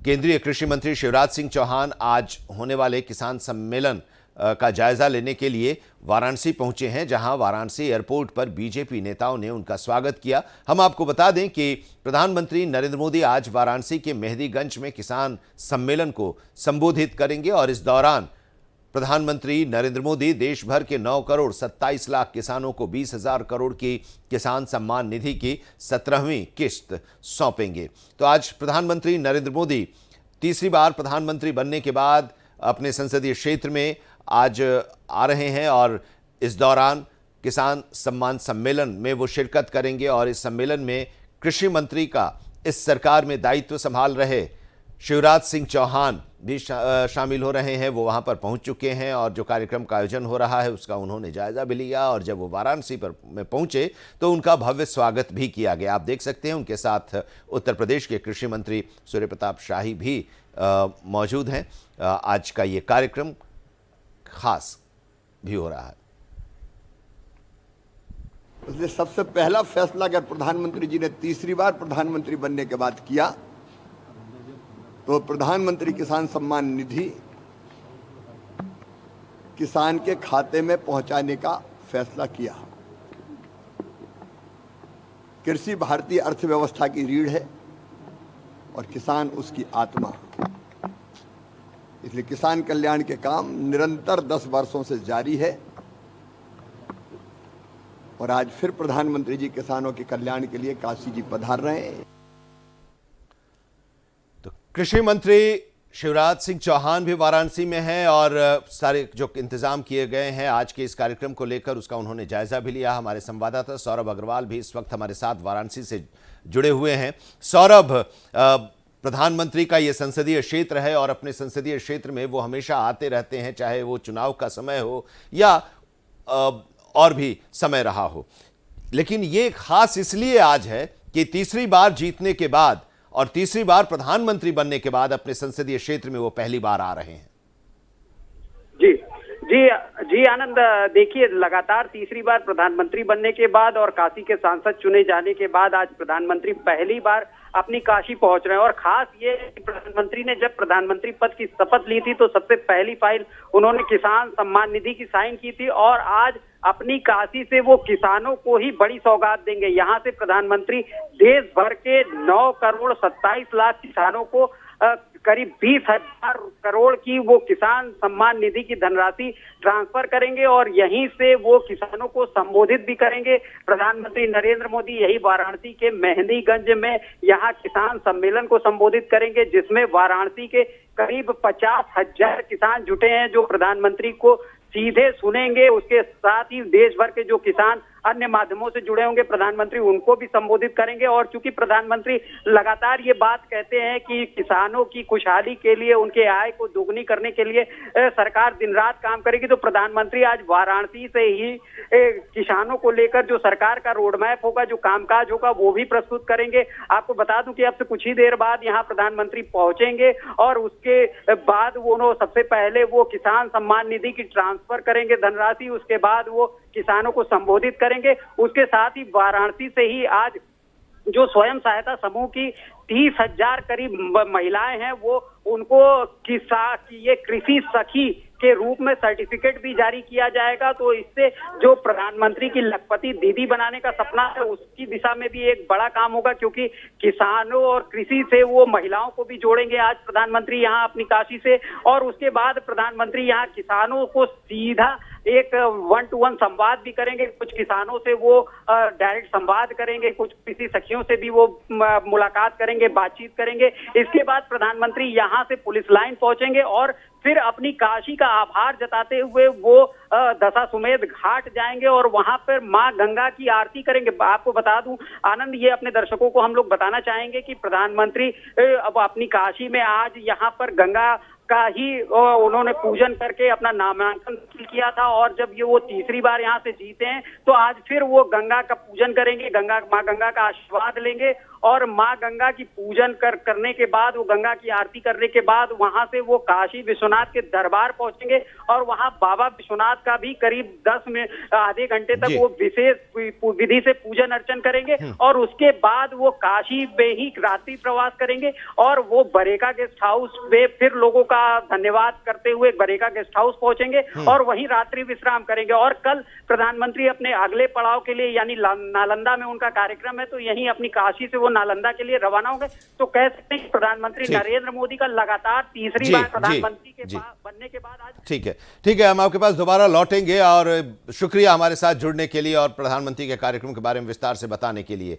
केंद्रीय कृषि मंत्री शिवराज सिंह चौहान आज होने वाले किसान सम्मेलन का जायजा लेने के लिए वाराणसी पहुंचे हैं, जहां वाराणसी एयरपोर्ट पर बीजेपी नेताओं ने उनका स्वागत किया। हम आपको बता दें कि प्रधानमंत्री नरेंद्र मोदी आज वाराणसी के मेहदीगंज में किसान सम्मेलन को संबोधित करेंगे और इस दौरान प्रधानमंत्री नरेंद्र मोदी देश भर के 9 करोड़ 27 लाख किसानों को 20,000 करोड़ की किसान सम्मान निधि की 17वीं किस्त सौंपेंगे। तो आज प्रधानमंत्री नरेंद्र मोदी तीसरी बार प्रधानमंत्री बनने के बाद अपने संसदीय क्षेत्र में आज आ रहे हैं और इस दौरान किसान सम्मान सम्मेलन में वो शिरकत करेंगे और इस सम्मेलन में कृषि मंत्री का इस सरकार में दायित्व संभाल रहे शिवराज सिंह चौहान भी शामिल हो रहे हैं। वो वहां पर पहुंच चुके हैं और जो कार्यक्रम का आयोजन हो रहा है उसका उन्होंने जायजा भी लिया और जब वो वाराणसी पर में पहुंचे तो उनका भव्य स्वागत भी किया गया। आप देख सकते हैं उनके साथ उत्तर प्रदेश के कृषि मंत्री सूर्य प्रताप शाही भी मौजूद हैं। आज का ये कार्यक्रम खास भी हो रहा है। इसलिए सबसे पहला फैसला अगर प्रधानमंत्री जी ने तीसरी बार प्रधानमंत्री बनने के बाद किया तो प्रधानमंत्री किसान सम्मान निधि किसान के खाते में पहुंचाने का फैसला किया। कृषि भारतीय अर्थव्यवस्था की रीढ़ है और किसान उसकी आत्मा। इसलिए किसान कल्याण के काम निरंतर 10 वर्षों से जारी है और आज फिर प्रधानमंत्री जी किसानों के कल्याण के लिए काशी जी पधार रहे हैं। तो कृषि मंत्री शिवराज सिंह चौहान भी वाराणसी में हैं और सारे जो इंतजाम किए गए हैं आज के इस कार्यक्रम को लेकर उसका उन्होंने जायजा भी लिया। हमारे संवाददाता सौरभ अग्रवाल भी इस वक्त हमारे साथ वाराणसी से जुड़े हुए हैं। सौरभ, प्रधानमंत्री का ये संसदीय क्षेत्र है और अपने संसदीय क्षेत्र में वो हमेशा आते रहते हैं, चाहे वो चुनाव का समय हो या और भी समय रहा हो, लेकिन ये खास इसलिए आज है कि तीसरी बार जीतने के बाद और तीसरी बार प्रधानमंत्री बनने के बाद अपने संसदीय क्षेत्र में वो पहली बार आ रहे हैं। जी आनंद, देखिए लगातार तीसरी बार प्रधानमंत्री बनने के बाद और काशी के सांसद चुने जाने के बाद आज प्रधानमंत्री पहली बार अपनी काशी पहुंच रहे हैं। और खास ये प्रधानमंत्री ने जब प्रधानमंत्री पद की शपथ ली थी तो सबसे पहली फाइल उन्होंने किसान सम्मान निधि की साइन की थी और आज अपनी काशी से वो किसानों को ही बड़ी सौगात देंगे। यहाँ से प्रधानमंत्री देश भर के 9 करोड़ 27 लाख किसानों को करीब 20,000 करोड़ की वो किसान सम्मान निधि की धनराशि ट्रांसफर करेंगे और यहीं से वो किसानों को संबोधित भी करेंगे। प्रधानमंत्री नरेंद्र मोदी यही वाराणसी के मेहंदीगंज में यहाँ किसान सम्मेलन को संबोधित करेंगे, जिसमें वाराणसी के करीब 50,000 किसान जुटे हैं जो प्रधानमंत्री को सीधे सुनेंगे। उसके साथ ही देश भर के जो किसान अन्य माध्यमों से जुड़े होंगे प्रधानमंत्री उनको भी संबोधित करेंगे। और चूंकि प्रधानमंत्री लगातार ये बात कहते हैं कि किसानों की खुशहाली के लिए, उनके आय को दोगुनी करने के लिए सरकार दिन रात काम करेगी, तो प्रधानमंत्री आज वाराणसी से ही किसानों को लेकर जो सरकार का रोड मैप होगा, जो कामकाज होगा, वो भी प्रस्तुत करेंगे। आपको बता दूं कि अब से कुछ ही देर बाद यहाँ प्रधानमंत्री पहुंचेंगे और उसके बाद वो सबसे पहले वो किसान सम्मान निधि की ट्रांसफर करेंगे धनराशि, उसके बाद वो किसानों को संबोधित करेंगे। उसके साथ ही वाराणसी से ही आज जो स्वयं सहायता समूह की 30,000 करीब महिलाएं हैं वो उनको ये कृषि सखी के रूप में सर्टिफिकेट भी जारी किया जाएगा। तो इससे जो प्रधानमंत्री की लखपति दीदी बनाने का सपना है उसकी दिशा में भी एक बड़ा काम होगा, क्योंकि किसानों और कृषि से वो महिलाओं को भी जोड़ेंगे आज प्रधानमंत्री यहाँ अपनी काशी से। और उसके बाद प्रधानमंत्री यहाँ किसानों को सीधा एक 1-to-1 संवाद भी करेंगे। कुछ किसानों से वो डायरेक्ट संवाद करेंगे, कुछ कृषि सखियों से भी वो मुलाकात करेंगे, बातचीत करेंगे। इसके बाद प्रधानमंत्री यहाँ से पुलिस लाइन पहुंचेंगे और फिर अपनी काशी का आभार जताते हुए वो दशाश्वमेध घाट जाएंगे और वहां पर मां गंगा की आरती करेंगे। आपको बता दूं आनंद, ये अपने दर्शकों को हम लोग बताना चाहेंगे कि प्रधानमंत्री अब अपनी काशी में आज यहाँ पर गंगा का ही उन्होंने पूजन करके अपना नामांकन किया था और जब ये वो तीसरी बार यहाँ से जीते हैं तो आज फिर वो गंगा का पूजन करेंगे, मां गंगा का आशीर्वाद लेंगे और माँ गंगा की पूजन करने के बाद, वो गंगा की आरती करने के बाद वहां से वो काशी विश्वनाथ के दरबार पहुंचेंगे और वहां बाबा विश्वनाथ का भी करीब 10 मिनट आधे घंटे तक जी। वो विशेष विधि से पूजन अर्चन करेंगे और उसके बाद वो काशी में ही रात्रि प्रवास करेंगे और वो बरेका गेस्ट हाउस में फिर लोगों का धन्यवाद करते हुए बरेका गेस्ट हाउस पहुंचेंगे और वहीं रात्रि विश्राम करेंगे। और कल प्रधानमंत्री अपने अगले पड़ाव के लिए यानी नालंदा में उनका कार्यक्रम है, तो यहीं अपनी काशी से वो नालंदा के लिए रवाना होंगे। तो कह सकते हैं कि प्रधानमंत्री नरेंद्र मोदी का लगातार तीसरी बार प्रधानमंत्री के बनने के बाद आज। ठीक है, हम आपके पास दोबारा लौटेंगे और शुक्रिया हमारे साथ जुड़ने के लिए और प्रधानमंत्री के कार्यक्रम के बारे में विस्तार से बताने के लिए।